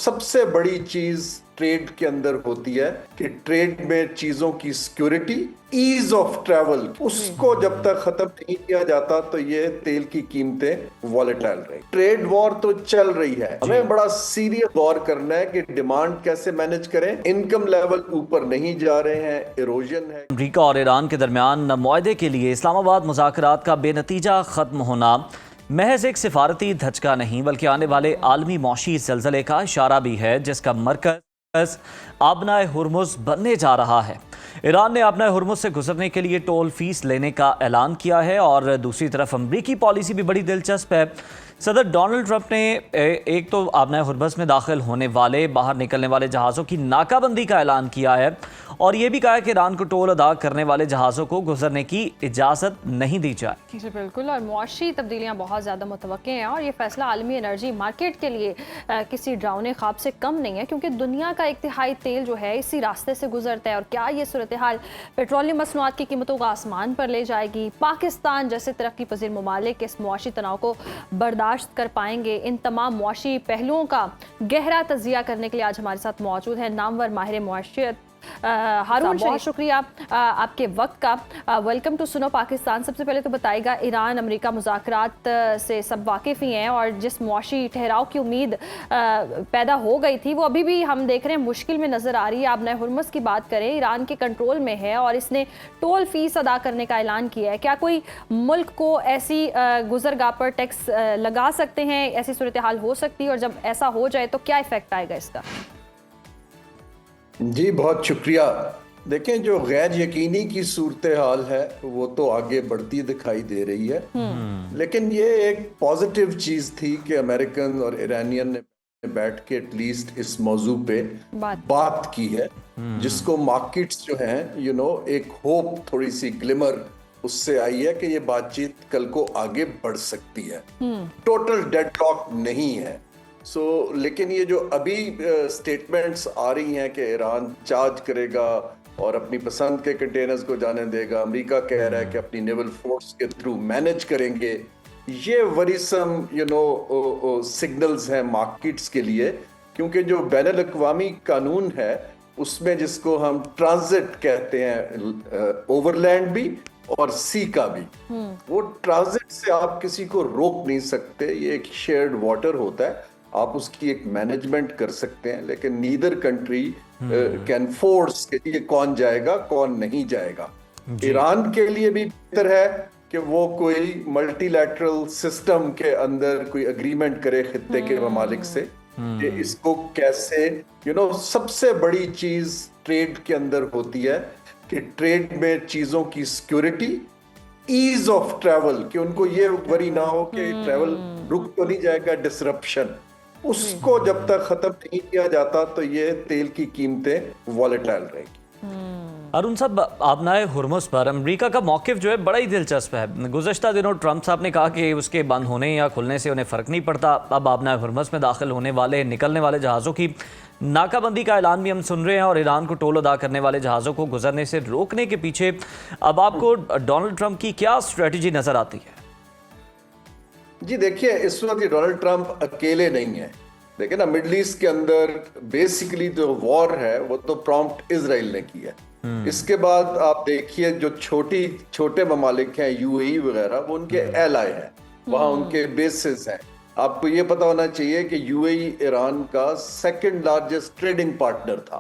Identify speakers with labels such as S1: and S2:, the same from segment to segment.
S1: सबसे बड़ी चीज ट्रेड के अंदर होती है कि ट्रेड में चीजों की सिक्योरिटी, ईज ऑफ ट्रैवल, उसको जब तक खत्म नहीं किया जाता तो ये तेल की कीमतें वॉलेटाइल रही। ट्रेड वॉर तो चल रही है, हमें बड़ा सीरियस गौर करना है कि डिमांड कैसे मैनेज करें। इनकम लेवल ऊपर नहीं जा रहे हैं, इरोजन है।
S2: अमेरिका और ईरान के दरमियान मुआहदे के लिए इस्लामाबाद मुज़ाकरात का बेनतीजा खत्म होना महज एक सिफारती धचका नहीं बल्कि आने वाले आलमी मौशी ज़लज़ले का इशारा भी है, जिसका मरकज़ आबनाए हुर्मुज़ बनने जा रहा है। ईरान ने आबनाए हुर्मुज़ से गुजरने के लिए टोल फीस लेने का ऐलान किया है और दूसरी तरफ अमरीकी पॉलिसी भी बड़ी दिलचस्प है। सदर डोनाल्ड ट्रंप ने एक तो आबनाए हुर्मुज़ में दाखिल होने वाले, बाहर निकलने वाले जहाज़ों की नाकाबंदी का ऐलान किया है और ये भी कहा है कि ईरान को टोल अदा करने वाले जहाज़ों को गुजरने की इजाज़त नहीं दी जाए।
S3: जी बिल्कुल, और मुआशी तब्दीलियाँ बहुत ज़्यादा मुतवक्के हैं और ये फैसला आलमी एनर्जी मार्केट के लिए किसी डरावने ख्वाब से कम नहीं है, क्योंकि दुनिया का एक तिहाई तेल जो है इसी रास्ते से गुजरता है। और क्या ये सूरत हाल पेट्रोलियम मसनूआत की कीमतों को आसमान पर ले जाएगी? पाकिस्तान जैसे तरक्की पजीर ममालिक इस मुआशी तनाव को बर्दाश्त कर पाएंगे? इन तमाम मुआशी पहलुओं का गहरा तजिया करने के लिए आज हमारे साथ मौजूद है नामवर माहिर मुआशियत हारून। बहुत शुक्रिया आपके वक्त का। वेलकम टू सुनो पाकिस्तान। सबसे पहले तो बताइएगा, ईरान अमेरिका मुज़ाकरात से सब वाकिफ़ ही हैं और जिस मुआशी ठहराव की उम्मीद पैदा हो गई थी वो अभी भी हम देख रहे हैं मुश्किल में नज़र आ रही है। आबनाए हुर्मुज़ की बात करें, ईरान के कंट्रोल में है और इसने टोल फीस अदा करने का ऐलान किया है। क्या कोई मुल्क को ऐसी गुजरगाह पर टैक्स लगा सकते हैं? ऐसी सूरत हाल हो सकती है और जब ऐसा हो जाए तो क्या इफेक्ट आएगा इसका?
S1: जी बहुत शुक्रिया। देखें, जो गैर यकीनी की सूरत हाल है वो तो आगे बढ़ती दिखाई दे रही है, लेकिन ये एक पॉजिटिव चीज थी कि अमेरिकन और ईरानियन ने बैठ के एटलीस्ट इस मौजू पे बात की है, जिसको मार्केट्स जो हैं एक होप, थोड़ी सी ग्लिमर उससे आई है कि ये बातचीत कल को आगे बढ़ सकती है। टोटल डेडलॉक नहीं है। लेकिन ये जो अभी स्टेटमेंट्स आ रही हैं कि ईरान चार्ज करेगा और अपनी पसंद के कंटेनर्स को जाने देगा, अमेरिका कह रहा है कि अपनी नेवल फोर्स के थ्रू मैनेज करेंगे, ये वरीसम सिग्नल्स हैं मार्केट्स के लिए। क्योंकि जो बैनुल-अक़वामी कानून है उसमें जिसको हम ट्रांजिट कहते हैं, ओवरलैंड भी और सी का भी, वो ट्रांजिट से आप किसी को रोक नहीं सकते। ये एक शेयर्ड वाटर होता है, आप उसकी एक मैनेजमेंट कर सकते हैं, लेकिन नीदर कंट्री कैन फोर्स कि ये कौन जाएगा कौन नहीं जाएगा। ईरान के लिए भी बेहतर है कि वो कोई मल्टीलैटरल सिस्टम के अंदर कोई अग्रीमेंट करे खित्ते के ममालिक से कि इसको कैसे सबसे बड़ी चीज ट्रेड के अंदर होती है कि ट्रेड में चीजों की सिक्योरिटी, ईज ऑफ ट्रैवल, कि उनको ये वरी ना हो कि ट्रैवल रुक तो नहीं जाएगा, डिसरप्शन, उसको जब तक खत्म नहीं किया जाता तो ये तेल की कीमतें वॉलेटाइल रहेगी।
S2: अरुण साहब, आबनाए हुर्मुज़ पर अमेरिका का मौक़िफ़ जो है बड़ा ही दिलचस्प है। गुज़श्ता दिनों ट्रंप साहब ने कहा कि उसके बंद होने या खुलने से उन्हें फ़र्क नहीं पड़ता। अब आबनाए हुर्मुज़ में दाखिल होने वाले, निकलने वाले जहाज़ों की नाकाबंदी का ऐलान भी हम सुन रहे हैं और ईरान को टोल अदा करने वाले जहाज़ों को गुजरने से रोकने के पीछे अब आपको डोनाल्ड ट्रंप की क्या स्ट्रेटजी नज़र आती है?
S1: जी देखिए, इस वक्त डोनाल्ड ट्रंप अकेले नहीं है। देखिए ना, मिडल ईस्ट के अंदर बेसिकली जो वॉर है वो तो प्रॉम्प्ट इजराइल ने की है। इसके बाद आप देखिए जो छोटे ममालिक हैं, यूएई वगैरह, वो उनके एलाय हैं, वहां उनके बेसिस हैं। आपको ये पता होना चाहिए कि यूएई ईरान का सेकंड लार्जेस्ट ट्रेडिंग पार्टनर था।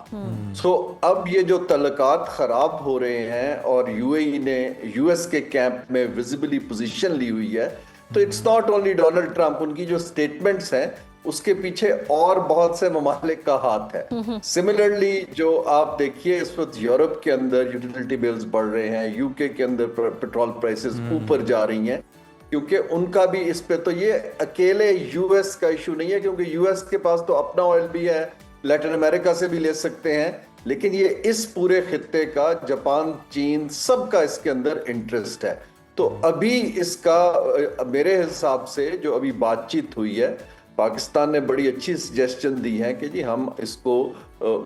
S1: अब ये जो तल्लुकात खराब हो रहे हैं और यूएई ने यूएस के कैंप में विजिबली पोजीशन ली हुई है, तो it's not only Donald Trump, उनकी जो स्टेटमेंट्स हैं उसके पीछे और बहुत से ममालिक का हाथ है। सिमिलरली जो आप देखिए इस वक्त यूरोप के अंदर यूटिलिटी बिल्स बढ़ रहे हैं, यूके के अंदर पेट्रोल प्राइसेस ऊपर जा रही हैं, क्योंकि उनका भी इस पे, तो ये अकेले यूएस का इशू नहीं है, क्योंकि यूएस के पास तो अपना ऑयल भी है, लैटिन अमेरिका से भी ले सकते हैं, लेकिन ये इस पूरे खित्ते का, जापान, चीन, सबका इसके अंदर इंटरेस्ट है। तो अभी इसका मेरे हिसाब से जो अभी बातचीत हुई है, पाकिस्तान ने बड़ी अच्छी सजेशन दी है कि जी हम इसको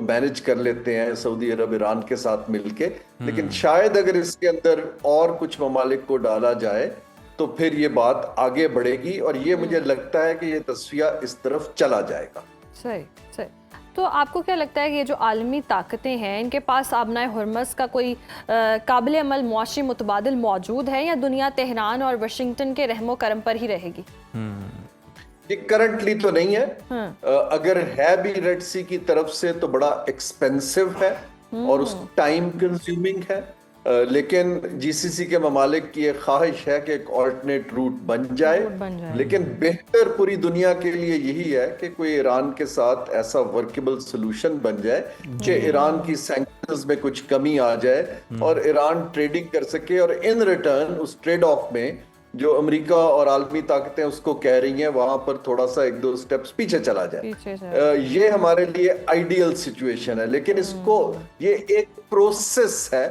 S1: मैनेज कर लेते हैं सऊदी अरब, ईरान के साथ मिलके, लेकिन शायद अगर इसके अंदर और कुछ ममालिक को डाला जाए तो फिर ये बात आगे बढ़ेगी और ये मुझे लगता है कि ये तस्वीर इस तरफ चला जाएगा।
S3: सही सही। तो आपको क्या लगता है कि ये जो आलमी ताकतें हैं इनके पास आबनाए हुर्मस का कोई काबिल अमल मुआशी मुतबादिल मौजूद है, या दुनिया तेहरान और वाशिंगटन के रहमो करम पर ही रहेगी?
S1: ये करंटली तो नहीं है। अगर है भी रेड सी की तरफ से तो बड़ा एक्सपेंसिव है और उस टाइम कंज्यूमिंग है। लेकिन जीसीसी के ममालिक की एक ख्वाहिश है कि एक ऑल्टरनेट रूट बन जाए। लेकिन बेहतर पूरी दुनिया के लिए यही है कि कोई ईरान के साथ ऐसा वर्केबल सोल्यूशन बन जाए कि ईरान की सैंक्शंस में कुछ कमी आ जाए और ईरान ट्रेडिंग कर सके, और इन रिटर्न उस ट्रेड ऑफ में जो अमेरिका और आलमी ताकतें उसको कह रही हैं वहां पर थोड़ा सा एक दो स्टेप्स पीछे चला जाए। ये हमारे लिए आइडियल सिचुएशन है। लेकिन इसको ये एक प्रोसेस है।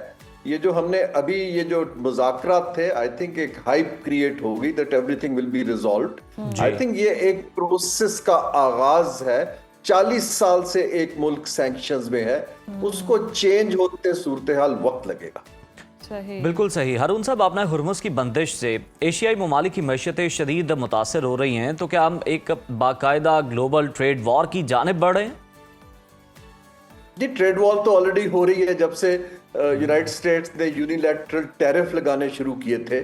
S1: ये जो हमने अभी ये जो मुज़ाकरात थे, आई थिंक एक हाइप क्रिएट हो गई that everything will be resolved. I think ये एक प्रोसेस का आगाज है। 40 साल से एक मुल्क सैंक्शंस में है, उसको चेंज होते सूरत हाल वक्त लगेगा।
S2: बिल्कुल सही। हारून साहब, आपने हुर्मुज़ की बंदिश से एशियाई ममालिक की मैशतें शदीद मुतासर हो रही हैं, तो क्या हम एक बाकायदा ग्लोबल ट्रेड वॉर की जानिब बढ़ रहे हैं?
S1: जी, ट्रेड वॉर तो ऑलरेडी हो रही है। जब से यूनाइटेड स्टेट्स ने यूनिलैटरल टैरिफ लगाने शुरू किए थे,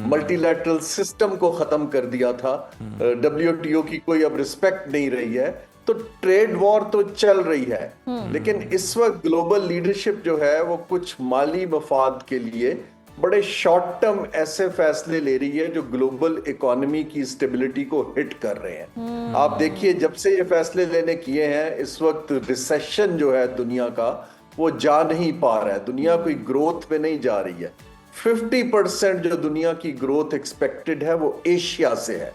S1: मल्टीलैटरल सिस्टम को खत्म कर दिया था, WTO की कोई अब रिस्पेक्ट नहीं रही है, तो ट्रेड वॉर तो चल रही है। लेकिन इस वक्त ग्लोबल लीडरशिप जो है वो कुछ माली मफाद के लिए बड़े शॉर्ट टर्म ऐसे फैसले ले रही है जो ग्लोबल इकोनॉमी की स्टेबिलिटी को हिट कर रहे हैं। आप देखिए, जब से ये फैसले लेने किए हैं, इस वक्त रिसेशन जो है दुनिया का वो जा नहीं पा रहा है। दुनिया कोई ग्रोथ में नहीं जा रही है। 50% जो दुनिया की ग्रोथ एक्सपेक्टेड है वो एशिया से है।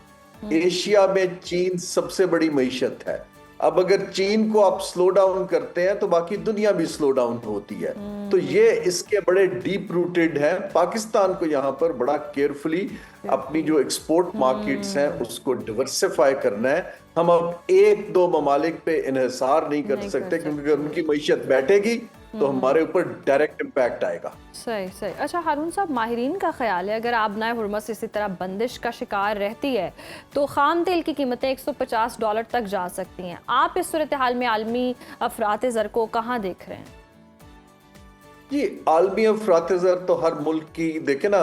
S1: एशिया में चीन सबसे बड़ी मईशत है। अब अगर चीन को आप स्लो डाउन करते हैं तो बाकी दुनिया भी स्लो डाउन होती है। तो ये इसके बड़े डीप रूटेड है। पाकिस्तान को यहाँ पर बड़ा केयरफुली अपनी जो एक्सपोर्ट मार्केट्स हैं उसको डिवर्सिफाई करना है। हम अब एक दो ममालिक पे इन्हिसार नहीं कर सकते, क्योंकि अगर उनकी मईशत बैठेगी तो हमारे ऊपर डायरेक्ट इम्पैक्ट आएगा।
S3: सही सही। अच्छा हारून साहब, माहिरीन का ख्याल है अगर आबनाए हुर्मस इसी तरह बंदिश का शिकार रहती है तो खाम तेल की कीमतें $150 तक जा सकती हैं। आप इस सूरत हाल में आलमी अफरात ज़र को कहाँ देख रहे हैं?
S1: जी, आलमी अफरात ज़र तो हर मुल्क की देखे ना,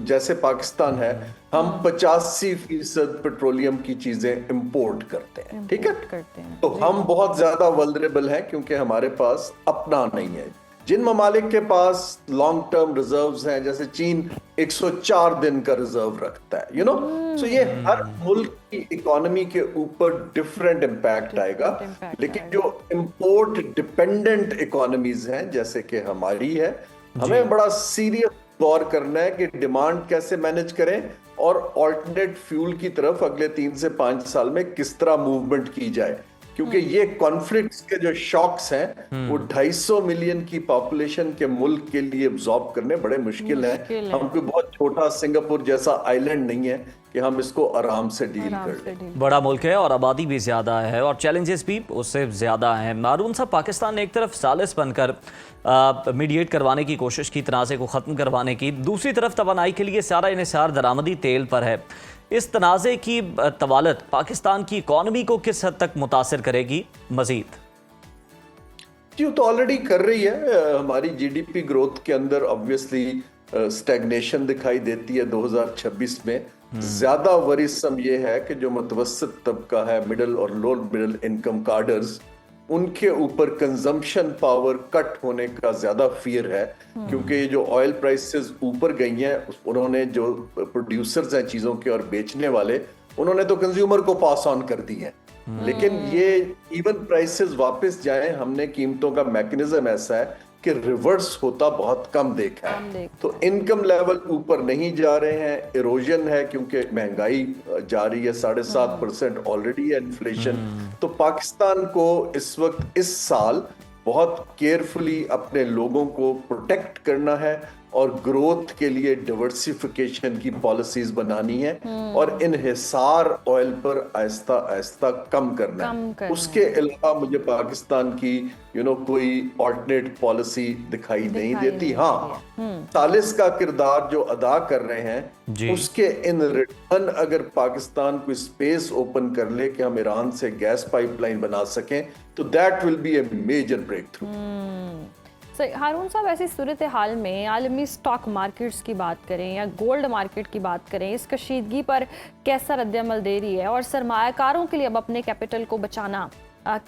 S1: जैसे पाकिस्तान है, हम 85% पेट्रोलियम की चीजें इंपोर्ट करते हैं, ठीक है? तो हम बहुत ज्यादा वल्नरेबल हैं क्योंकि हमारे पास अपना नहीं है। जिन ममालिक के पास लॉन्ग टर्म रिजर्व्स हैं, जैसे चीन 104 दिन का रिजर्व रखता है, सो ये हर मुल्क की इकोनॉमी के ऊपर डिफरेंट इम्पैक्ट आएगा। लेकिन जो इंपोर्ट डिपेंडेंट इकोनॉमीज हैं जैसे कि हमारी है, हमें बड़ा सीरियस गौर करना है कि डिमांड कैसे मैनेज करें और ऑल्टरनेट फ्यूल की तरफ अगले 3 से 5 साल में किस तरह मूवमेंट की जाए, क्योंकि ये कॉन्फ्लिक्ट्स के जो शॉक्स हैं वो 250 मिलियन की पॉपुलेशन के मुल्क के लिए अब्सॉर्ब करने बड़े मुश्किल है। हम कोई बहुत छोटा सिंगापुर जैसा आइलैंड नहीं है कि हम इसको आराम से डील कर लें।
S2: बड़ा मुल्क है और आबादी भी ज़्यादा है और चैलेंजेस भी उससे ज़्यादा हैं। हारून साहब, पाकिस्तान ने एक तरफ सालिस बनकर मीडिएट करवाने की कोशिश की, तनाज़े को ख़त्म करवाने की, दूसरी तरफ तवानाई के लिए सारा इन्हिसार दरामदी तेल पर है। इस तनाज़े की तवालत पाकिस्तान की इकॉनमी को किस हद तक मुतासिर करेगी मज़ीद?
S1: जी, तो ऑलरेडी कर रही है। हमारी GDP ग्रोथ के अंदर ऑब्वियसली स्टैग्नेशन दिखाई देती है 2026 में। ज्यादा वरीसम ये है कि जो मुतवस्सित तबका है, मिडिल और लोअर मिडिल इनकम कार्डर्स, उनके ऊपर कंजम्पशन पावर कट होने का ज्यादा फियर है, क्योंकि जो ऑयल प्राइसेस ऊपर गई हैं, उन्होंने जो प्रोड्यूसर्स हैं चीजों के और बेचने वाले, उन्होंने तो कंज्यूमर को पास ऑन कर दी है। लेकिन ये इवन प्राइसेस वापस जाएं, हमने कीमतों का मैकेनिज्म ऐसा है कि रिवर्स होता बहुत कम देखा है। तो इनकम लेवल ऊपर नहीं जा रहे हैं, इरोजन है क्योंकि महंगाई जा रही है, 7.5% ऑलरेडी है इन्फ्लेशन। तो पाकिस्तान को इस वक्त इस साल बहुत केयरफुली अपने लोगों को प्रोटेक्ट करना है और ग्रोथ के लिए डिवर्सिफिकेशन की पॉलिसीज बनानी है और इन्हिसार ऑयल पर आहिस्ता आहिस्ता कम करना है। उसके अलावा मुझे पाकिस्तान की कोई ऑल्टरनेट पॉलिसी दिखाई नहीं देती। हाँ, सालिस का किरदार जो अदा कर रहे हैं उसके इन रिटर्न अगर पाकिस्तान कोई स्पेस ओपन कर ले कि हम ईरान से गैस पाइपलाइन बना सकें तो that will be a major breakthrough.
S3: Haroon साहब, ऐसी सूरत हाल में आलमी स्टॉक मार्केट्स की बात करें या गोल्ड मार्केट की बात करें, इस कशीदगी पर कैसा रद्दअमल दे रही है और सरमायाकारों के लिए अब अपने कैपिटल को बचाना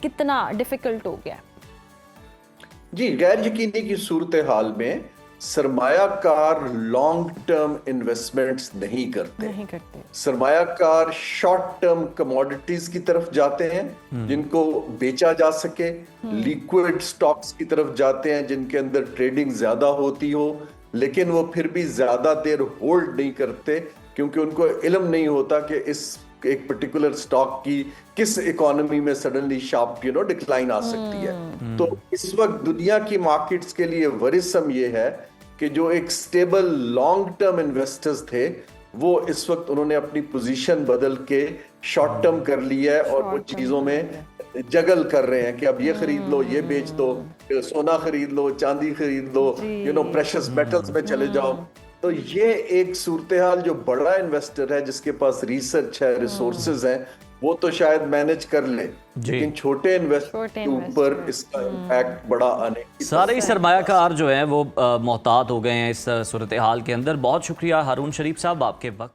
S3: कितना डिफिकल्ट हो गया?
S1: जी, गैर यकीनी की सूरत हाल में सरमायाकार लॉन्ग टर्म इन्वेस्टमेंट्स नहीं करते। सरमायाकार शॉर्ट टर्म कमोडिटीज की तरफ जाते हैं जिनको बेचा जा सके, लिक्विड स्टॉक्स की तरफ जाते हैं जिनके अंदर ट्रेडिंग ज्यादा होती हो, लेकिन वो फिर भी ज्यादा देर होल्ड नहीं करते क्योंकि उनको इल्म नहीं होता कि इस एक पर्टिकुलर स्टॉक की किस इकोनॉमी में सडनली शार्प डिक्लाइन आ सकती है। तो इस वक्त दुनिया की मार्केट्स के लिए वरिसम ये है कि जो एक स्टेबल लॉन्ग टर्म इन्वेस्टर्स थे वो इस वक्त उन्होंने अपनी पोजीशन बदल के शॉर्ट टर्म कर लिया है और वो चीजों में जगल कर रहे हैं कि अब ये खरीद लो, ये बेच दो, सोना खरीद लो, चांदी खरीद लो, प्रेशियस मेटल्स में चले जाओ। तो ये एक सूरत हाल जो बड़ा इन्वेस्टर है जिसके पास रिसर्च है, रिसोर्सेज हैं, वो तो शायद मैनेज कर ले, लेकिन छोटे इन्वेस्टर के ऊपर इसका इम्पैक्ट बड़ा आने की
S2: सारे ही सरमायाकार जो हैं वो मोहतात हो गए हैं इस सूरत हाल के अंदर। बहुत शुक्रिया हारून शरीफ साहब आपके वक्त का।